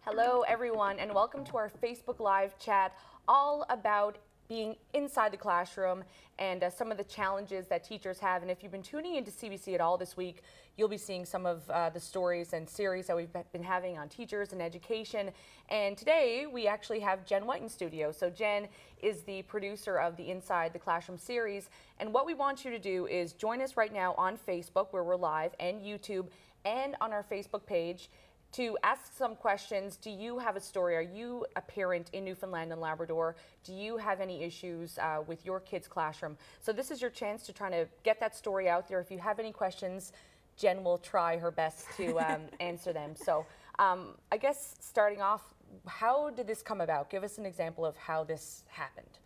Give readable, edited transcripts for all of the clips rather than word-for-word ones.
Hello everyone and welcome to our Facebook Live chat all about being inside the classroom and some of the challenges that teachers have. And if you've been tuning into CBC at all this week, you'll be seeing some of the stories and series that we've been having on teachers and education. And today we actually have Jen White in studio. So Jen is the producer of the Inside the Classroom series. And what we want you to do is join us right now on Facebook, where we're live, and YouTube, and on our Facebook page, to ask some questions. Do you have a story? Are you a parent in Newfoundland and Labrador? Do you have any issues with your kids' classroom? So this is your chance to try to get that story out there. If you have any questions, Jen will try her best to answer them. So I guess starting off, how did this come about? Give us an example of how this happened.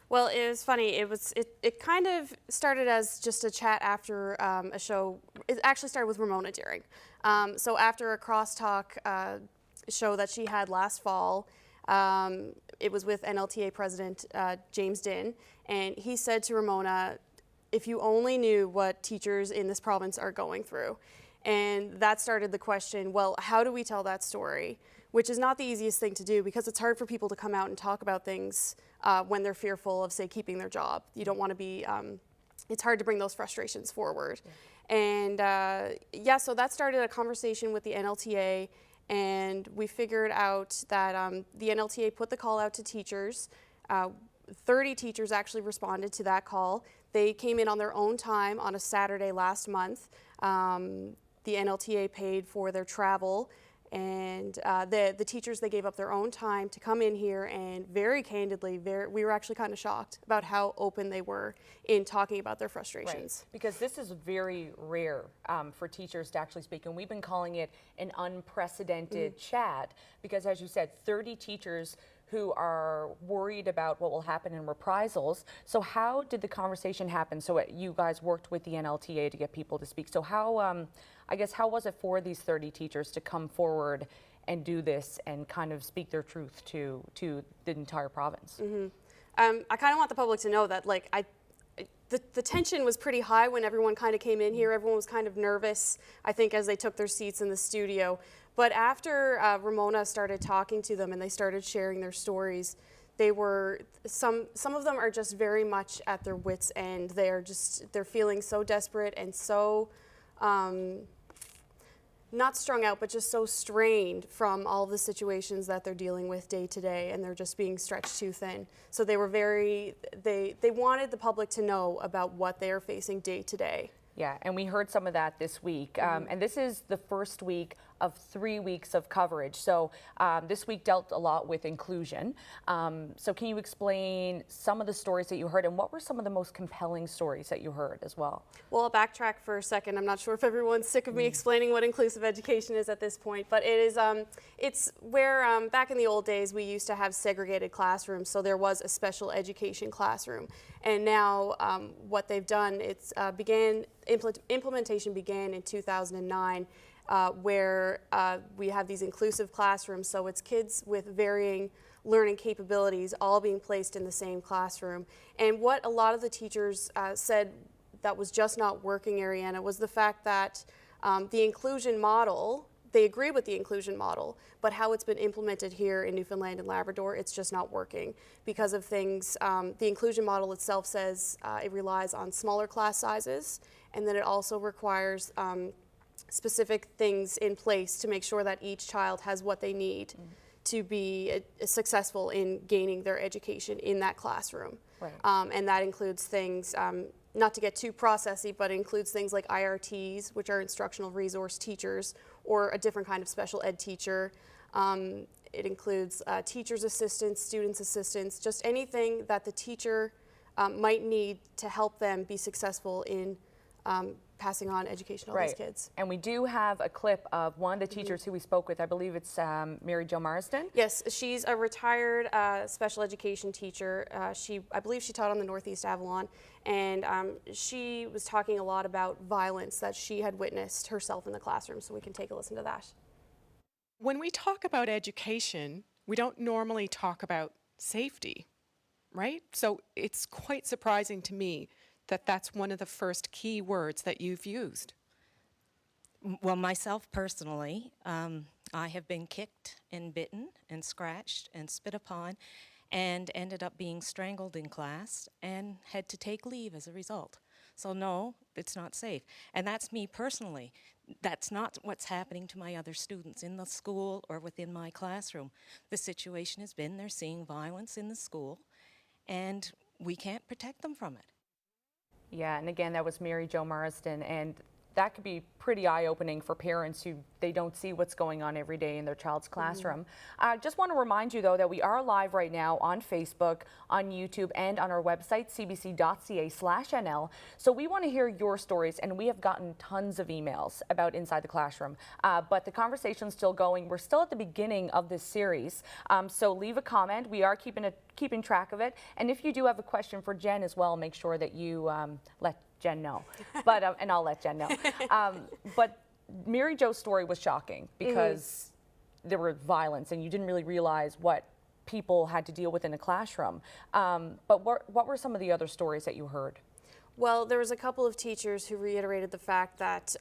Well, it was funny. It kind of started as just a chat after a show. It actually started with Ramona Deering. So after a crosstalk show that she had last fall, it was with NLTA President James Dinn, and he said to Ramona, "If you only knew what teachers in this province are going through." And that started the question, well, how do we tell that story? Which is not the easiest thing to do, because it's hard for people to come out and talk about things when they're fearful of, say, keeping their job. You don't want to be, it's hard to bring those frustrations forward. Yeah. And yeah, so that started a conversation with the NLTA, and we figured out that the NLTA put the call out to teachers. 30 teachers actually responded to that call. They came in on their own time on a Saturday last month. The NLTA paid for their travel, and the teachers, they gave up their own time to come in here, and very candidly, we were actually kind of shocked about how open they were in talking about their frustrations. Right. Because this is very rare for teachers to actually speak, and we've been calling it an unprecedented chat, because as you said, 30 teachers who are worried about what will happen in reprisals. So how did the conversation happen? So you guys worked with the NLTA to get people to speak. So how, I guess, how was it for these 30 teachers to come forward and do this and kind of speak their truth to the entire province? I kind of want the public to know that, like, the tension was pretty high when everyone kind of came in here. Everyone was kind of nervous, I think, as they took their seats in the studio. But after Ramona started talking to them and they started sharing their stories, they were, some of them are just very much at their wits' end. They're feeling so desperate and so, not strung out, but just so strained from all of the situations that they're dealing with day to day, and they're just being stretched too thin. So they were they wanted the public to know about what they are facing day to day. Yeah, and we heard some of that this week. And this is the first week of 3 weeks of coverage. So this week dealt a lot with inclusion. So can you explain some of the stories that you heard, and what were some of the most compelling stories that you heard as well? Well, I'll backtrack for a second. I'm not sure if everyone's sick of me explaining what inclusive education is at this point, but it is, it's where back in the old days we used to have segregated classrooms, so there was a special education classroom. And now what they've done, implementation began in 2009, where we have these inclusive classrooms. So it's kids with varying learning capabilities all being placed in the same classroom. And what a lot of the teachers said that was just not working, Ariana, was the fact that the inclusion model, they agree with the inclusion model, but how it's been implemented here in Newfoundland and Labrador, it's just not working because of things. The inclusion model itself says it relies on smaller class sizes, and then it also requires specific things in place to make sure that each child has what they need to be successful in gaining their education in that classroom. Right. And that includes things, not to get too processy, but it includes things like IRTs, which are instructional resource teachers, or a different kind of special ed teacher. It includes teacher's assistants, students' assistants, just anything that the teacher might need to help them be successful in passing on education to all these kids. And we do have a clip of one of the teachers who we spoke with. I believe it's Mary Jo Marsden. Yes, she's a retired special education teacher. I believe she taught on the Northeast Avalon, and she was talking a lot about violence that she had witnessed herself in the classroom, so we can take a listen to that. When we talk about education, we don't normally talk about safety, right? So it's quite surprising to me that that's one of the first key words that you've used. Well, myself personally, I have been kicked and bitten and scratched and spit upon and ended up being strangled in class and had to take leave as a result. So no, it's not safe. And that's me personally. That's not what's happening to my other students in the school or within my classroom. The situation has been they're seeing violence in the school and we can't protect them from it. Yeah, and again, that was Mary Jo Marsden, and that could be pretty eye-opening for parents who they don't see what's going on every day in their child's classroom. Just want to remind you, though, that we are live right now on Facebook, on YouTube, and on our website, cbc.ca/NL. So we want to hear your stories, and we have gotten tons of emails about Inside the Classroom. But the conversation's still going. We're still at the beginning of this series. So leave a comment. We are keeping track of it. And if you do have a question for Jen as well, make sure that you let Jen know, but and I'll let Jen know. But Mary Jo's story was shocking because there were violence, and you didn't really realize what people had to deal with in a classroom. But what were some of the other stories that you heard? Well, there was a couple of teachers who reiterated the fact that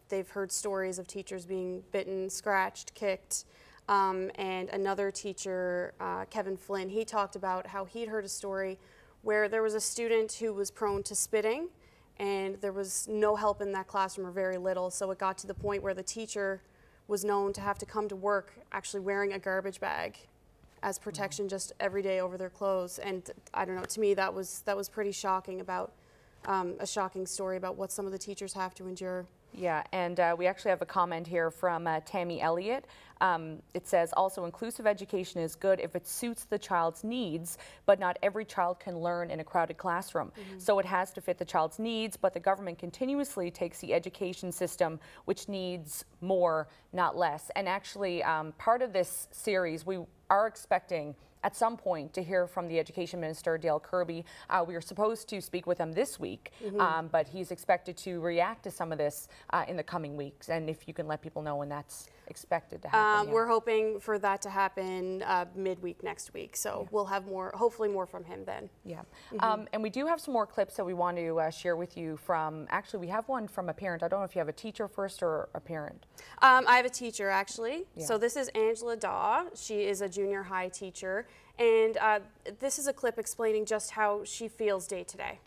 they've heard stories of teachers being bitten, scratched, kicked. And another teacher, Kevin Flynn, he talked about how he'd heard a story where there was a student who was prone to spitting, and there was no help in that classroom, or very little. So it got to the point where the teacher was known to have to come to work actually wearing a garbage bag as protection just every day over their clothes. And I don't know, to me that was pretty shocking, about a shocking story about what some of the teachers have to endure. Yeah, and we actually have a comment here from Tammy Elliott. It says, also, inclusive education is good if it suits the child's needs, but not every child can learn in a crowded classroom. So it has to fit the child's needs, but the government continuously takes the education system, which needs more, not less. And actually, part of this series, we are expecting at some point to hear from the Education Minister, Dale Kirby. We were supposed to speak with him this week, but he's expected to react to some of this in the coming weeks. And if you can let people know when that's expected to happen. Yeah. We're hoping for that to happen midweek next week. So we'll have more, hopefully more from him then. Yeah. And we do have some more clips that we want to share with you from, actually we have one from a parent. I don't know if you have a teacher first or a parent. I have a teacher actually. Yeah. So this is Angela Daw. She is a junior high teacher. And this is a clip explaining just how she feels day to day.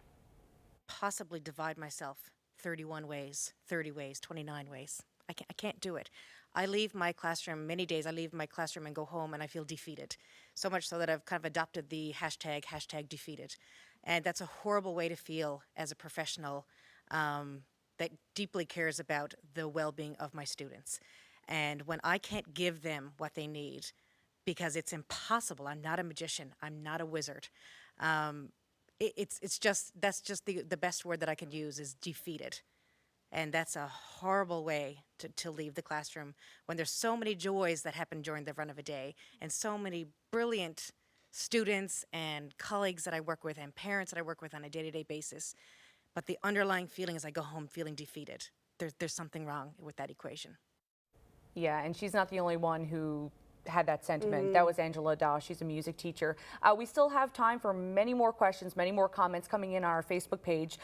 Possibly divide myself 31 ways, 30 ways, 29 ways. I can't do it. I leave my classroom, many days I leave my classroom and go home and I feel defeated. So much so that I've kind of adopted the hashtag defeated. And that's a horrible way to feel as a professional that deeply cares about the well-being of my students. And when I can't give them what they need, because it's impossible. I'm not a magician. I'm not a wizard. It's just, that's just the best word that I can use is defeated. And that's a horrible way to leave the classroom when there's so many joys that happen during the run of a day, and so many brilliant students and colleagues that I work with and parents that I work with on a day-to-day basis. But the underlying feeling is I go home feeling defeated. There's something wrong with that equation. Yeah, and she's not the only one who had that sentiment. That was Angela Daw. She's a music teacher. We still have time for many more questions, many more comments coming in on our Facebook page.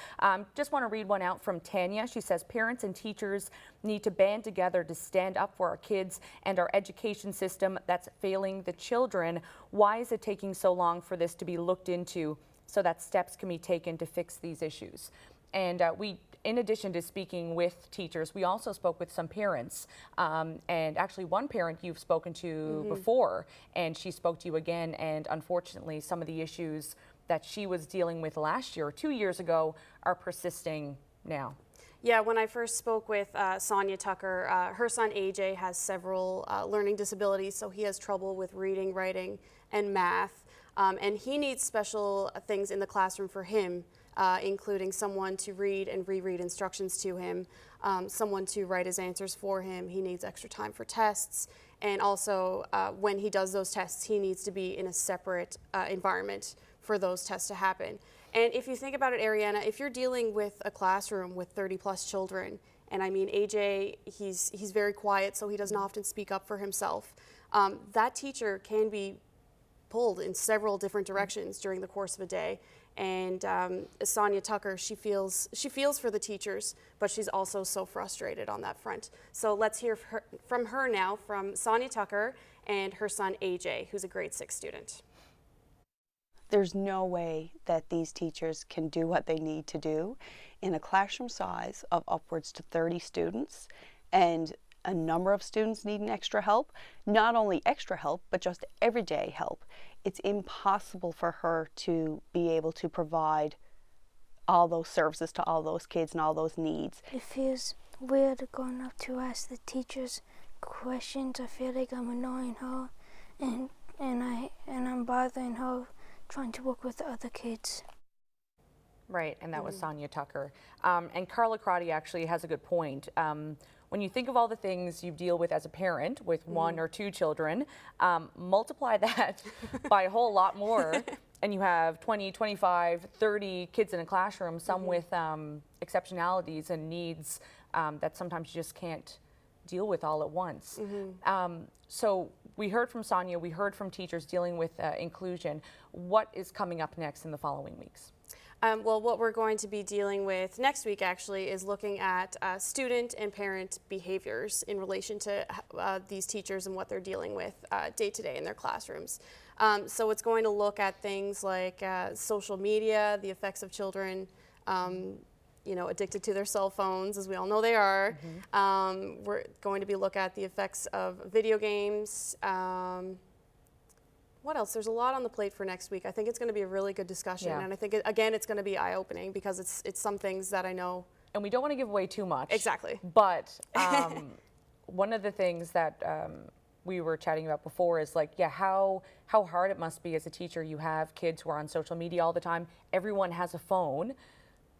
Just want to read one out from Tanya. She says, parents and teachers need to band together to stand up for our kids and our education system that's failing the children. Why is it taking so long for this to be looked into so that steps can be taken to fix these issues? And in addition to speaking with teachers, we also spoke with some parents, and actually one parent you've spoken to before, and she spoke to you again, and unfortunately some of the issues that she was dealing with last year or 2 years ago are persisting now. Yeah, when I first spoke with Sonia Tucker, her son AJ has several learning disabilities, so he has trouble with reading, writing, and math, and he needs special things in the classroom for him. Including someone to read and reread instructions to him, someone to write his answers for him. He needs extra time for tests, and also when he does those tests, he needs to be in a separate environment for those tests to happen. And if you think about it, Ariana, if you're dealing with a classroom with 30+ children, and I mean AJ, he's very quiet, so he doesn't often speak up for himself. That teacher can be pulled in several different directions during the course of a day. And Sonia Tucker, she feels for the teachers, but she's also so frustrated on that front. So let's hear from her now, from Sonia Tucker and her son AJ, who's a grade 6 student. There's no way that these teachers can do what they need to do in a classroom size of upwards to 30 students, and a number of students needing extra help. Not only extra help, but just everyday help. It's impossible for her to be able to provide all those services to all those kids and all those needs. It feels weird going up to ask the teachers questions. I feel like I'm annoying her and I'm bothering her trying to work with the other kids. Right, and that was Sonia Tucker. And Carla Crotty actually has a good point. When you think of all the things you deal with as a parent with 1 or 2 children, multiply that by a whole lot more, and you have 20, 25, 30 kids in a classroom, some with exceptionalities and needs that sometimes you just can't deal with all at once. So we heard from Sonia, we heard from teachers dealing with inclusion. What is coming up next in the following weeks? Well, what we're going to be dealing with next week actually is looking at student and parent behaviors in relation to these teachers and what they're dealing with day to day in their classrooms. So it's going to look at things like social media, the effects of children, addicted to their cell phones, as we all know they are. We're going to be looking at the effects of video games. What else? There's a lot on the plate for next week. I think it's going to be a really good discussion, and I think again it's going to be eye-opening because it's some things that I know. And we don't want to give away too much. Exactly. But one of the things that we were chatting about before is like, how hard it must be as a teacher. You have kids who are on social media all the time. Everyone has a phone.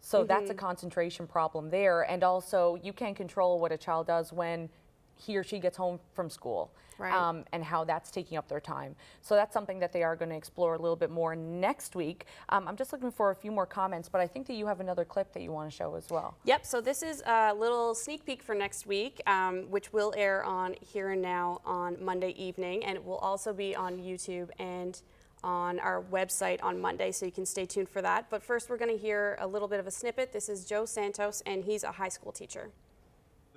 So that's a concentration problem there. And also you can't control what a child does when he or she gets home from school, right. And how that's taking up their time. So that's something that they are going to explore a little bit more next week. I'm just looking for a few more comments, but I think that you have another clip that you want to show as well. Yep, so this is a little sneak peek for next week, which will air on Here and Now on Monday evening, and it will also be on YouTube and on our website on Monday, so you can stay tuned for that. But first we're going to hear a little bit of a snippet. This is Joe Santos, and he's a high school teacher.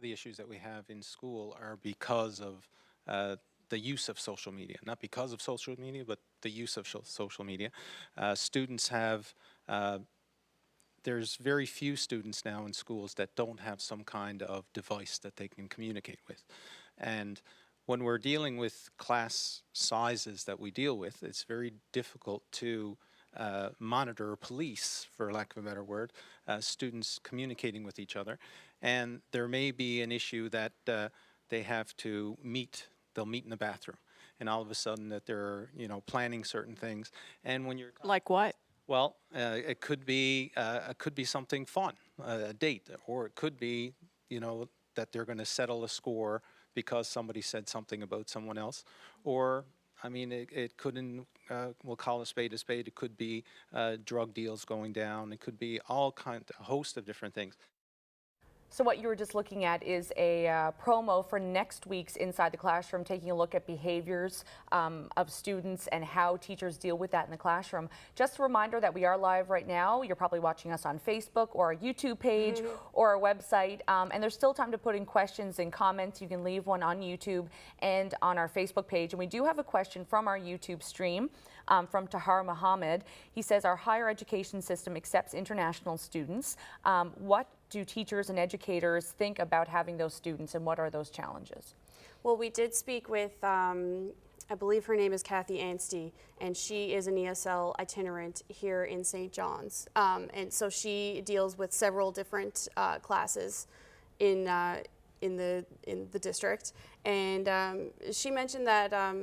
The issues that we have in school are because of the use of social media. Not because of social media, but the use of social media. Students have, there's very few students now in schools that don't have some kind of device that they can communicate with. And when we're dealing with class sizes that we deal with, it's very difficult to monitor or police, for lack of a better word, students communicating with each other. And there may be an issue that they have to meet, they'll meet in the bathroom, and all of a sudden that they're, planning certain things. And when you're... Like what? Well, it could be something fun, a date, or it could be, that they're going to settle a score because somebody said something about someone else, or it couldn't, we'll call a spade. It could be drug deals going down. It could be a host of different things. So what you were just looking at is a promo for next week's Inside the Classroom, taking a look at behaviors of students and how teachers deal with that in the classroom. Just a reminder that we are live right now. You're probably watching us on Facebook or our YouTube page or our website. And there's still time to put in questions and comments. You can leave one on YouTube and on our Facebook page. And we do have a question from our YouTube stream from Tahar Mohammed. He says, our higher education system accepts international students. What do teachers and educators think about having those students, and what are those challenges? Well, we did speak with, I believe her name is Kathy Anstey, and she is an ESL itinerant here in St. John's. And so she deals with several different classes in the district. And she mentioned that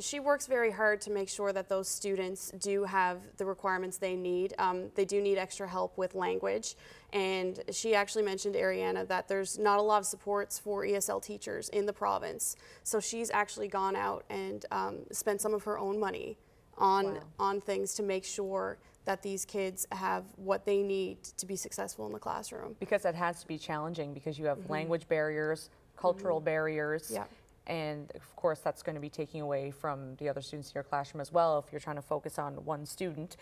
she works very hard to make sure that those students do have the requirements they need. They do need extra help with language. And she actually mentioned, Ariana, that there's not a lot of supports for ESL teachers in the province. So she's actually gone out and spent some of her own money on things to make sure that these kids have what they need to be successful in the classroom. Because that has to be challenging because you have language barriers, cultural barriers. Yeah. And of course, that's going to be taking away from the other students in your classroom as well if you're trying to focus on one student.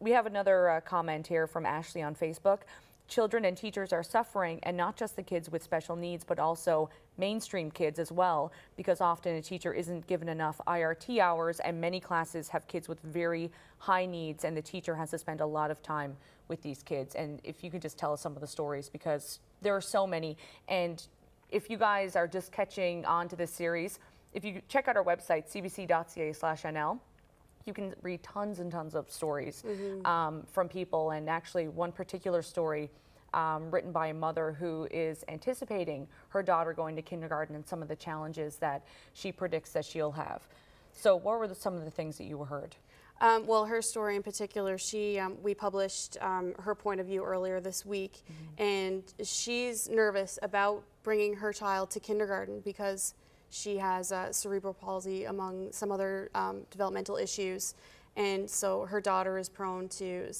We have another comment here from Ashley on Facebook. Children and teachers are suffering, and not just the kids with special needs, but also mainstream kids as well, because often a teacher isn't given enough IRT hours, and many classes have kids with very high needs, and the teacher has to spend a lot of time with these kids. And if you could just tell us some of the stories, because there are so many. And if you guys are just catching on to this series, if you check out our website, cbc.ca/NL, you can read tons and tons of stories from people. And actually one particular story written by a mother who is anticipating her daughter going to kindergarten and some of the challenges that she predicts that she'll have. So what were some of the things that you heard? Well, her story in particular, we published her point of view earlier this week, and she's nervous about bringing her child to kindergarten because she has cerebral palsy among some other developmental issues. And so her daughter is prone to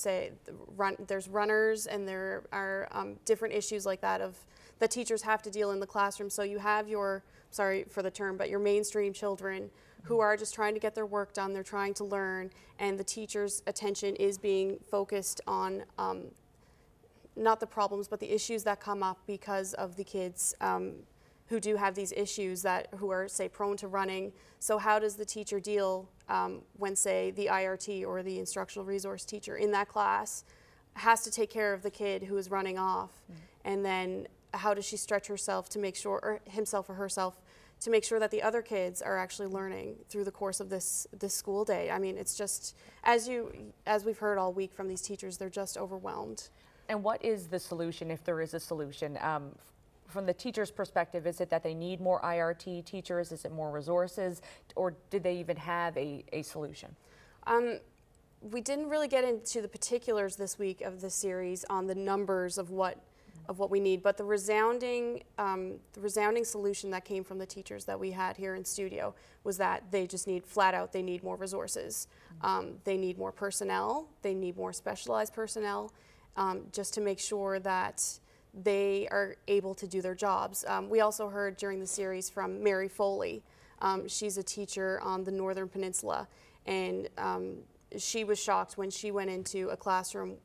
there's runners, and there are different issues like that that teachers have to deal in the classroom. So you have sorry for the term, but your mainstream children who are just trying to get their work done, they're trying to learn, and the teacher's attention is being focused on not the problems, but the issues that come up because of the kids who do have these issues who are, say, prone to running. So how does the teacher deal when, say, the IRT or the instructional resource teacher in that class has to take care of the kid who is running off? And then how does she stretch herself to make sure, or himself or herself, to make sure that the other kids are actually learning through the course of this school day? I mean, it's just, as we've heard all week from these teachers, they're just overwhelmed. And what is the solution, if there is a solution? From the teacher's perspective, is it that they need more IRT teachers? Is it more resources? Or did they even have a solution? We didn't really get into the particulars this week of the series on the numbers of what we need, but the resounding solution that came from the teachers that we had here in studio was that they just need, flat out, they need more resources. They need more personnel, they need more specialized personnel, just to make sure that they are able to do their jobs. We also heard during the series from Mary Foley. She's a teacher on the Northern Peninsula, and she was shocked when she went into a classroom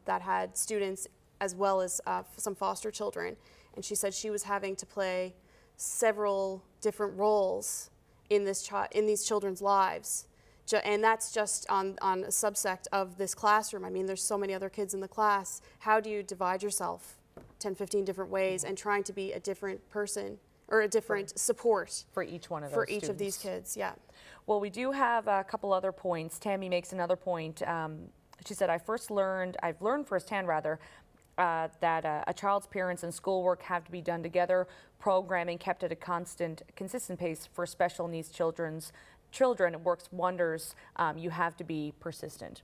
that had students as well as some foster children, and she said she was having to play several different roles in these children's lives, and that's just on a subsect of this classroom. I mean, there's so many other kids in the class. How do you divide yourself 10, 15 different ways and trying to be a different person or a different support For each one of those for each students. of these kids? Yeah. Well, we do have a couple other points. Tammy makes another point. She said, I've learned firsthand that a child's parents and schoolwork have to be done together. Programming kept at a consistent pace for special needs children works wonders. You have to be persistent.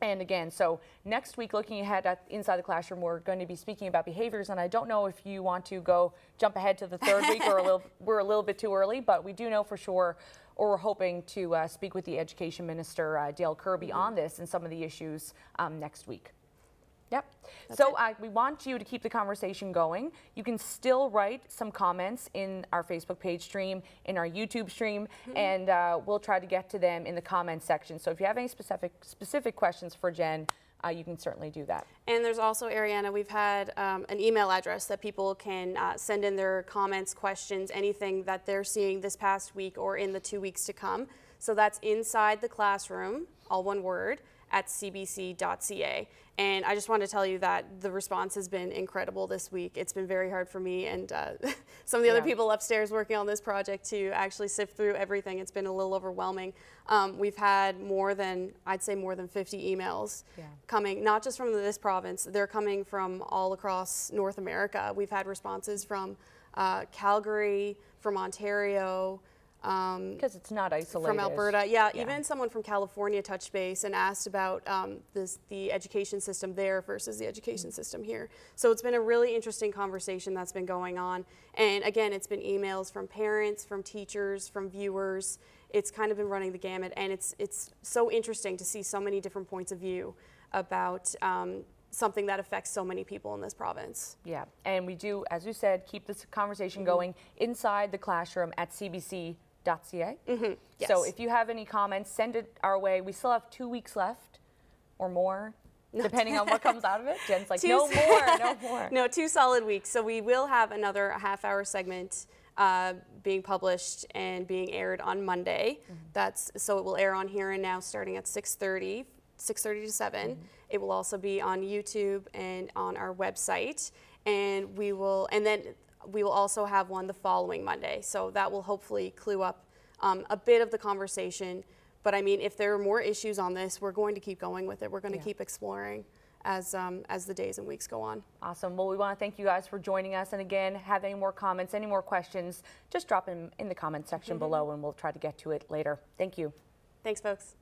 And again, so next week, looking ahead at Inside the Classroom, we're going to be speaking about behaviors, and I don't know if you want to jump ahead to the third week, or we're a little bit too early, but we do know for sure, or we're hoping to speak with the Education Minister, Dale Kirby, on this and some of the issues next week. Yep. So we want you to keep the conversation going. You can still write some comments in our Facebook page stream, in our YouTube stream, and we'll try to get to them in the comments section. So if you have any specific questions for Jen, you can certainly do that. And there's also, Ariana, we've had an email address that people can send in their comments, questions, anything that they're seeing this past week or in the 2 weeks to come. So that's Inside the Classroom, all one word, at cbc.ca. And I just want to tell you that the response has been incredible this week. It's been very hard for me and some of the other people upstairs working on this project to actually sift through everything. It's been a little overwhelming. We've had I'd say more than 50 emails coming, not just from this province, they're coming from all across North America. We've had responses from Calgary, from Ontario, Because it's not isolated. from Alberta, even someone from California touched base and asked about the education system there versus the education system here. So it's been a really interesting conversation that's been going on. And again, it's been emails from parents, from teachers, from viewers. It's kind of been running the gamut, and it's so interesting to see so many different points of view about something that affects so many people in this province. Yeah, and we do, as you said, keep this conversation going inside the classroom at cbc.ca. Yes. So if you have any comments, send it our way. We still have 2 weeks left or more, depending on what comes out of it. Jen's like, no more, no more. No, 2 solid weeks. So we will have another half-hour segment being published and being aired on Monday. So it will air on Here and Now starting at 6:30 to 7. It will also be on YouTube and on our website, and then we will also have one the following Monday. So that will hopefully clue up a bit of the conversation. But I mean, if there are more issues on this, we're going to keep going with it. We're going to keep exploring as the days and weeks go on. Awesome. Well, we want to thank you guys for joining us. And again, have any more comments, any more questions, just drop them in the comment section below, and we'll try to get to it later. Thank you. Thanks, folks.